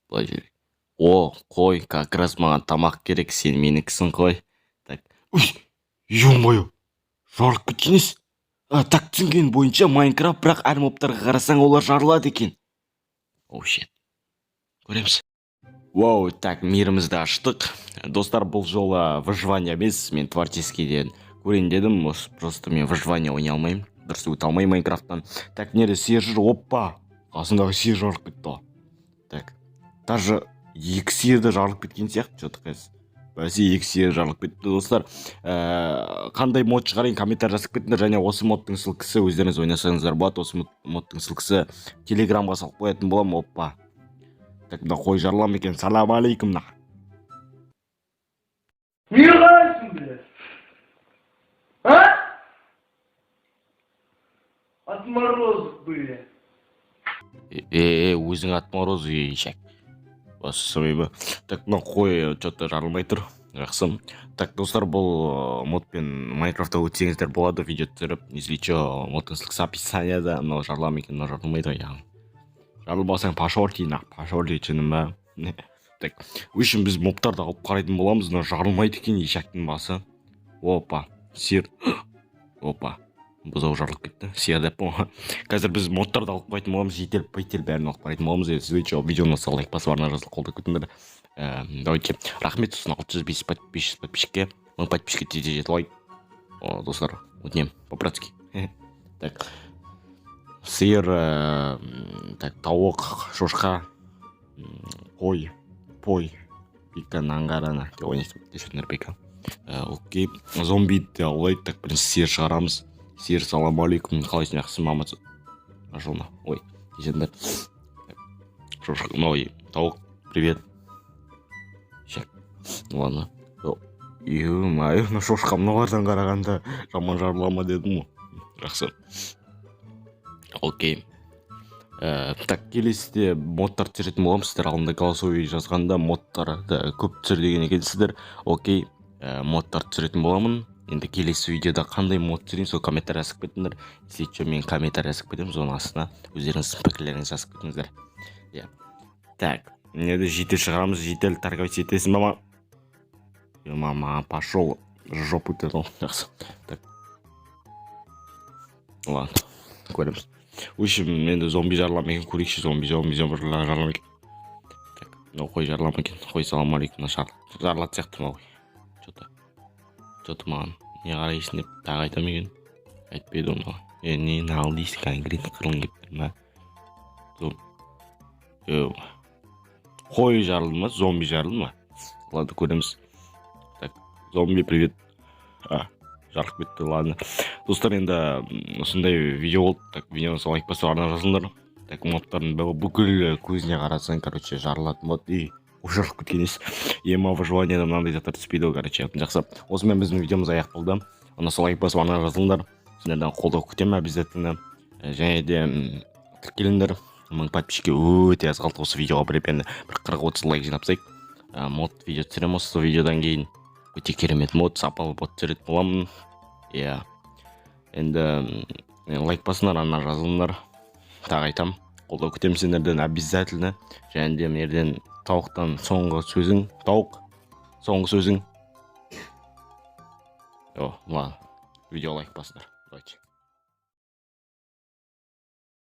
былай жүрейік. О, қой, как раз маған тамақ керек, сен менікісің қой. Так. Ё-моё, жарылып кеткеніз. Так түсінген бойынша Майнкрафт, бірақ әр моптарға қарасаң олар жарылады екен. Оу, шет. Көреміз. Вау, так, мирімізді аштық. Достар, бұл жолы выживание емес, мен творческийден көрейін дедім. Просто мен выживание ойнай алмаймын. Дұрыс өте алмаймын Майнкрафттан. Так, неде сиыр жүр, оппа. Қасындағы сиыр жарылып кетті. Так, даже екі сиыр да жарылып кеткен сияқты, что-то қайсы. Бәсе екі сиыр жарылып кетті. Достар, қандай мод шығарайын, комментарий жазып кетіңдер. Және осы модтың ссылкасы өздеріңіз ойнасаңыздар болады. Осы модтың ссылкасы телеграмға салып қоятын боламын. Оппа. Так, мына қой жарылам екен. Салам алейкум. Не ругайся, блядь? А? Отморозок, блядь. Өзің отмороз ешек. Басымайма. Так, мына қой что-то жарылмай тұр. Жақсы. Так, достар, бұл модпен Майнкрафтта өтсеңіздер болады, видео түсіріп. Если что, модтың ссылкасы описанияда. Мынау жарылам екен, мынау жарылмайды ғой. Жарылмасаң пашорти чыным ба. Так, үшін біз моптарды алып қарайтын боламыз. Мына жарылмайды екен ешектің басы. Опа, сиыр. Опа, бұзау жарылып кетті. Сиыр деп болма. Қазір біз модтарды алып қарайтын боламыз. Жетеліп бәрін алып қарайтын боламыз. Сізде что, видеоны лайк басып арна жазылып қолдап кетіңдер. Давайте. Рахмет, сосын 605 подписчикке. 1000 подписчикке тез жетіп алайық. О, достар, өтінемін по-братски. Так. Сиыр, так, тауық, шошқа, қой, пика, нангарана, деп ойнайсың, дешетіңдер пика. Окей, зомбиді аулайды, так, бірінші сиыр шығарамыз. Сиыр, салам алейкум, қалайсың, жақсы, мамасы. Ашылма, ой, дешетіңдер. Шошқа, ой, тауық, привет. Шек, ладно. Ё-моё, шошқа мыналардан қарағанда жаман жарылама дедім ғой. Жақсы. Окей. Так, келесіде модтар түсіретін боламын. Сіздер алдында голосовой жазғанда модтарды көп түсір деген екенсіздер. Окей, модтар түсіретін боламын. Енді келесі видеода қандай мод түсірейін, сол комментарий жазып кетіңдер. Если что, мен комментарий жазып кетемін, соның астына өздеріңіздің пікірлеріңізді жазып кетіңіздер. Так, енді житель шығарамыз. Житель торговать етесің, мама. Мама, пошел жопу тетл. Жақсы. Так. Ладно, көреміз. Өшім, енді зомби жарылам екен, көрейікші, зомби жарылам екен. Так, мынау қой жарылам екен, қой салам алейкум, жарылат сияқты мынау қой. Что-то маған не қарайсың деп тағы айтам екен. Айтпайды оны. Нені ал дейсің, конкретно қырылын кеп ма? Қой жарылды ма, зомби жарылды ма? Ладно, көреміз. Так, зомби, привет. Жарық кетті, ладно. Достар, енді осындай видео болды. Так, видеоны лайк басып арна жазыңдар. Так, моптардың бүкіл көзіне қарасаң, короче, жарылатын болады. Жарылып кеткенес. Ема выживанияда мынандай заттар түспейді, короче. Жақсы. Осымен біздің видеомыз аяқ болды. Онысы лайк басып арна жазыңдар. Сіздерден қолдау күтемін обязательно. Және де тіркеліңдер. 1000 подписчикке өте аз қалды осы видеоға примерно бір 40-30 лайк жинапсайық. Мод видео түсірем осы видеодан кейін. Өте керемет мод, сапалы мод түсіретін боламын. Енді лайк басыңдар, арна жазылыңдар. Тағы айтам, қолдау күтемін сендерден обязательно. Және де мерден тауықтан соңғы сөзің. Тауық, соңғы сөзің. Ладно, видео лайк басыңдар. Давайте.